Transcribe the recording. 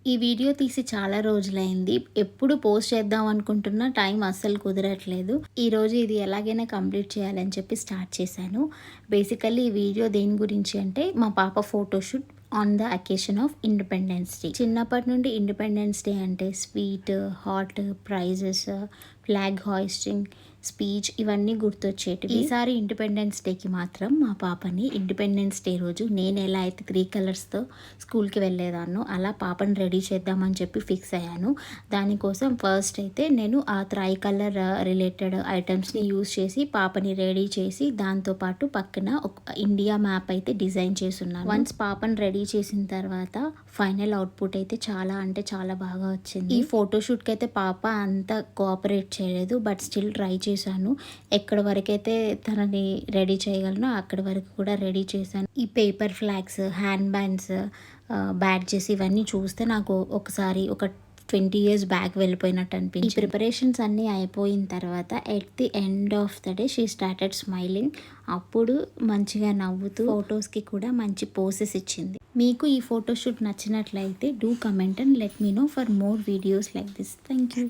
ఈ వీడియో తీసి చాలా రోజులైంది. ఎప్పుడు పోస్ట్ చేద్దాం అనుకుంటున్నా టైం అస్సలు కుదరట్లేదు. ఈరోజు ఇది ఎలాగైనా కంప్లీట్ చేయాలని చెప్పి స్టార్ట్ చేశాను. బేసికల్లీ ఈ వీడియో దేని గురించి అంటే మా పాప photoshoot on the occasion of Independence Day. చిన్నప్పటి నుండి ఇండిపెండెన్స్ డే అంటే sweet, hot, prizes, flag hoisting, speech ఇవన్నీ గుర్తొచ్చేటివి. ఈసారి ఇండిపెండెన్స్ డేకి మాత్రం మా పాపని ఇండిపెండెన్స్ డే రోజు నేను ఎలా అయితే 3 కలర్స్తో స్కూల్కి వెళ్ళేదాన్నో అలా పాపని రెడీ చేద్దామని చెప్పి ఫిక్స్ అయ్యాను. దానికోసం ఫస్ట్ అయితే నేను ఆ 3 కలర్ రిలేటెడ్ ఐటమ్స్ని యూజ్ చేసి పాపని రెడీ చేసి దాంతోపాటు పక్కన ఒక ఇండియా మ్యాప్ అయితే డిజైన్ చేసున్నాను. వన్స్ పాపని రెడీ చేసిన తర్వాత ఫైనల్ అవుట్పుట్ అయితే చాలా అంటే చాలా బాగా వచ్చింది. ఈ ఫోటోషూట్కి అయితే పాప అంత కోఆపరేట్ చేయలేదు, బట్ స్టిల్ ట్రై చేశాను. ఎక్కడి వరకు అయితే తనని రెడీ చేయగలను అక్కడి వరకు కూడా రెడీ చేశాను. ఈ paper flags, hand bands, badges ఇవన్నీ చూస్తే నాకు ఒకసారి ఒక 20 years బ్యాక్ వెళ్ళిపోయినట్టు అనిపించింది. ఈ ప్రిపరేషన్స్ అన్నీ అయిపోయిన తర్వాత at the end of the day she started smiling. అప్పుడు మంచిగా నవ్వుతూ ఫొటోస్కి కూడా మంచి పోసెస్ ఇచ్చింది. మీకు ఈ ఫోటోషూట్ నచ్చినట్లయితే do comment and let me know for more videos like this. Thank you.